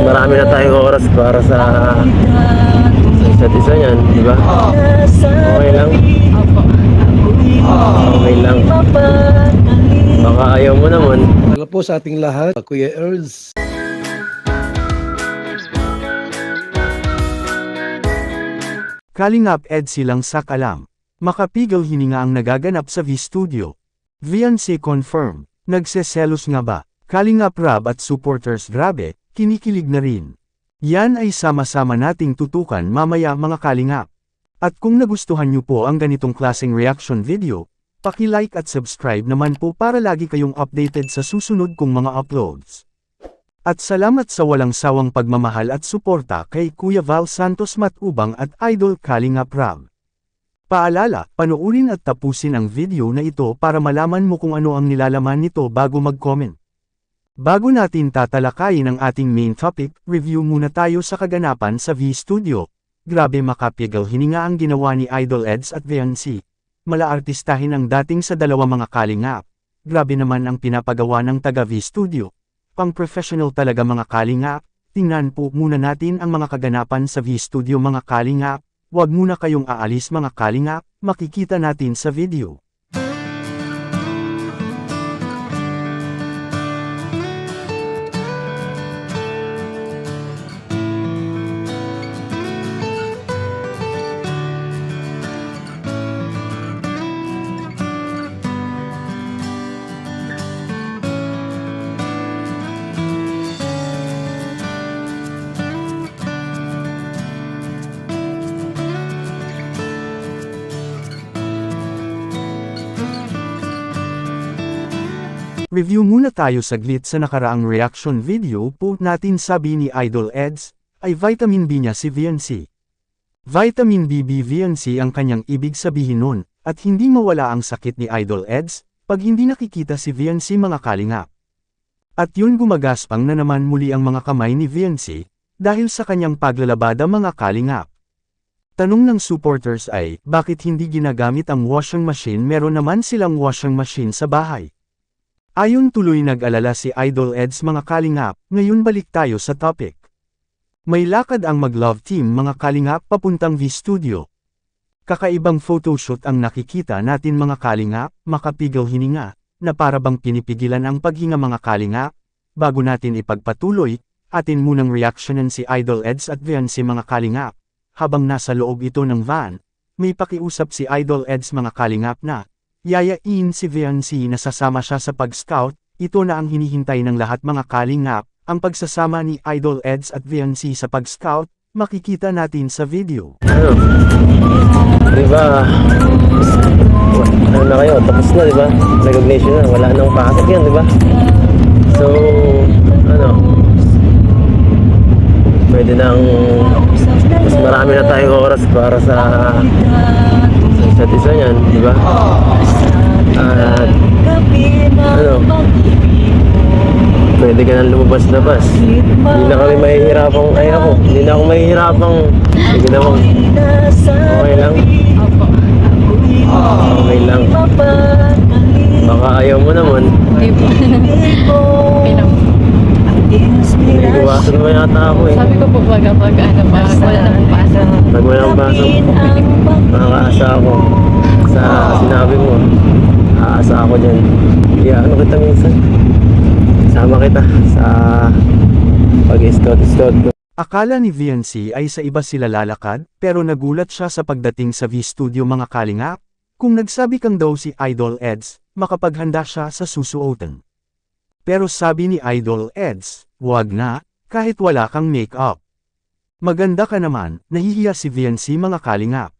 marami na tayong oras para sa isa't isa niyan, di ba? Okay lang. Okay lang. Baka ayaw mo naman. Hello po sa ating lahat, Kuya Earls. Kalingap Ed silang sakalam. Makapigal hininga ang nagaganap sa V-Studio. VNC confirm. Nagseselos nga ba? Kalingap Rab at supporters grabe, kinikilig na rin. Yan ay sama-sama nating tutukan mamaya mga kalingap. At kung nagustuhan nyo po ang ganitong klaseng reaction video, paki-like at subscribe naman po para lagi kayong updated sa susunod kong mga uploads. At salamat sa walang sawang pagmamahal at suporta kay Kuya Val Santos Matubang at Idol Kalingap Rab. Paalala, panoorin at tapusin ang video na ito para malaman mo kung ano ang nilalaman nito bago mag-comment. Bago natin tatalakayin ang ating main topic, review muna tayo sa kaganapan sa V-Studio. Grabe makapigal hininga ang ginawa ni Idol Eds at VNC. Malaartistahin ang dating sa dalawa mga kalingap. Grabe naman ang pinapagawa ng taga V-Studio. Pang-professional talaga mga kalingap. Tingnan po muna natin ang mga kaganapan sa V-Studio mga kalingap. Huwag muna kayong aalis mga kalingap, makikita natin sa video. Review muna tayo saglit sa nakaraang reaction video po natin. Sabi ni Idol Eds, ay vitamin B niya si VNC. Vitamin B VNC ang kanyang ibig sabihin nun, at hindi mawala ang sakit ni Idol Eds, pag hindi nakikita si VNC mga kalingap. At yun gumagaspang na naman muli ang mga kamay ni VNC, dahil sa kanyang paglalabada mga kalingap. Tanong ng supporters ay, bakit hindi ginagamit ang washing machine? Meron naman silang washing machine sa bahay. Ayon tuloy nag-alala si Idol Eds mga kalingap, ngayon balik tayo sa topic. May lakad ang mag-love team mga kalingap papuntang V-Studio. Kakaibang photoshoot ang nakikita natin mga kalingap, makapigal hininga, na para bang pinipigilan ang paghinga mga kalingap. Bago natin ipagpatuloy, atin munang reactionan si Idol Eds at VNC mga kalingap. Habang nasa loob ito ng van, may pakiusap si Idol Eds mga kalingap na, yayain si VNC na sasama siya sa pag-scout. Ito na ang hinihintay ng lahat mga kalingap, ang pagsasama ni Idol Eds at VNC sa pag-scout, makikita natin sa video. Ano? Diba? Ano na kayo? Tapos na, diba? Recognition na. Wala nang pasok yan, diba? So, ano? Pwede nang mas marami na tayong oras para sa isa't isa niyan, diba? At ano? Pwede ka nang lumabas-labas. Hindi na kami mahihirapang, ay ako, hindi na ako mahihirapang. Sige naman. Okay lang. Okay lang. Baka ayaw mo naman. Iwasan mo yata ako eh. Sabi ko po pag ano pa, wala na pong pasa. Pag walang pasok, makakaasa ako sa sinabi mo. Aasa ako dyan. Kaya ano kita minsan? Sama kita sa pag-scout ko. Akala ni VNC ay sa iba sila lalakad, pero nagulat siya sa pagdating sa V-Studio mga kalingap. Kung nagsabi kang daw si Idol Eds, makapaghanda siya sa susuotan. Pero sabi ni Idol Eds, wag na, kahit wala kang make-up. Maganda ka naman, nahihiya si VNC mga kalingap.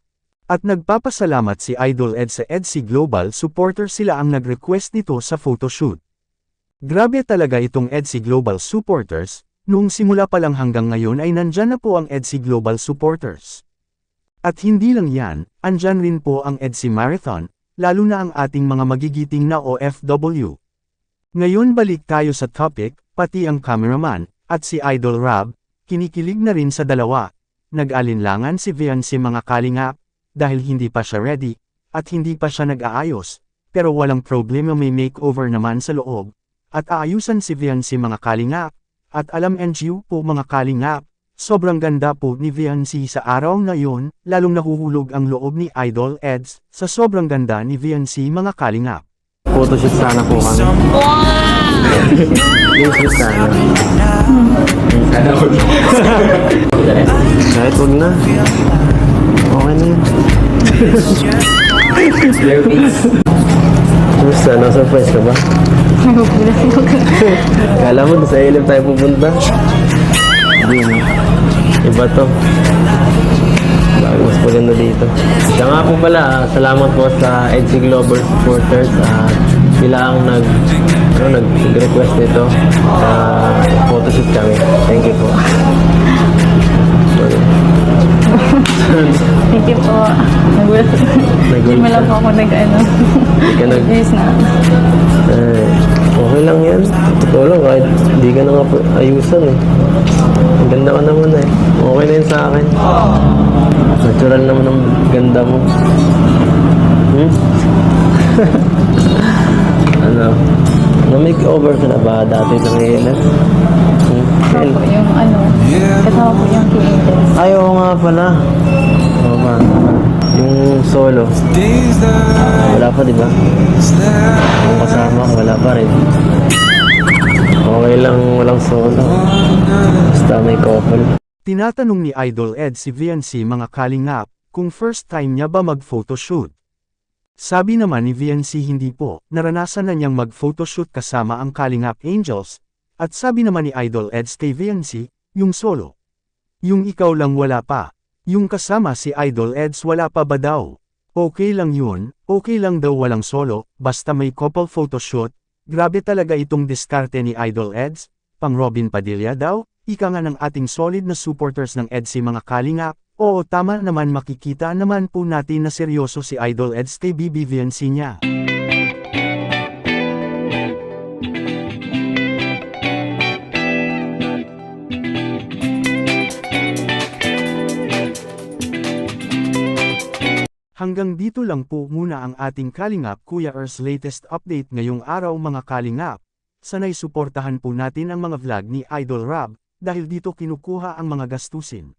At nagpapasalamat si Idol Eds sa EDC Global supporter, sila ang nag-request nito sa photoshoot. Grabe talaga itong EDC Global supporters, noong simula pa lang hanggang ngayon ay nandyan na po ang EDC Global supporters. At hindi lang yan, andyan rin po ang EDC Marathon, lalo na ang ating mga magigiting na OFW. Ngayon balik tayo sa topic, pati ang cameraman, at si Idol Rab, kinikilig na rin sa dalawa. Nag-alinlangan si VNC mga kalingap, dahil hindi pa siya ready, at hindi pa siya nag-aayos, pero walang problema, may makeover naman sa loob, at aayusan si VNC mga kalingap, At alam NGU po mga kalingap, sobrang ganda po ni Viancy sa araw na yun, lalong nahuhulog ang loob ni Idol Eds, sa sobrang ganda ni Viancy mga kalingap. Photoshoot sana po kami. Yung shoot sana. Kahit huwag na. Okay na yun. Kumusta? Na-surprise ka ba? Kala mo, sa ilim tayo pupunta. Hindi na. Iba to. Bakit mas maganda dito. Siya nga po pala, salamat po sa EDC Global supporters. Sila ang nag-request nito. Photoshoot kami. Thank you po. Sorry. Thank you po. Hindi mo lang po ako Hindi ka nag... Yes na. Okay lang yan. Totoo lang, kahit hindi ka na nga ayusan eh. Ang ganda ka naman eh. Okay na yun sa akin. Natural naman ang ganda mo. Na-makeover ka na ba dati sa ngayon? Kasama po yung kasama po yung Kiindes. Ay, oo nga pala. Oo nga. Yung solo. Wala pa, di ba? Yung kasama, wala pa rin. Okay lang, walang solo. Basta may couple. Tinatanong ni Idol Ed si Viancy mga kalingap, kung first time niya ba mag-photoshoot. Sabi naman ni Viancy hindi po, naranasan na niyang mag-photoshoot kasama ang Kalingap Angels, at sabi naman ni Idol Eds kay Viancy, yung solo. Yung ikaw lang wala pa. Yung kasama si Idol Eds wala pa ba daw? Okay lang yun, okay lang daw walang solo, basta may couple photoshoot. Grabe talaga itong diskarte ni Idol Eds, pang Robin Padilla daw, ika nga ng ating solid na supporters ng EDC mga kalingap. Oo tama naman, makikita naman po natin na seryoso si Idol Eds kay BB Viancy niya. Hanggang dito lang po muna ang ating Kalingap Kuya Ers latest update ngayong araw mga Kalingap. Sana'y suportahan po natin ang mga vlog ni Idol Rob, dahil dito kinukuha ang mga gastusin.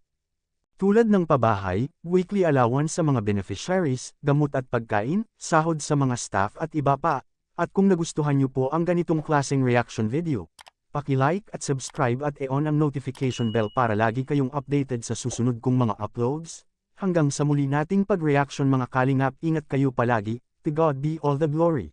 Tulad ng pabahay, weekly allowance sa mga beneficiaries, gamot at pagkain, sahod sa mga staff at iba pa. At kung nagustuhan niyo po ang ganitong klaseng reaction video, paki-like at subscribe at i-on ang notification bell para lagi kayong updated sa susunod kong mga uploads. Hanggang sa muli nating pag-reaction mga kalingap, ingat kayo palagi, to God be all the glory.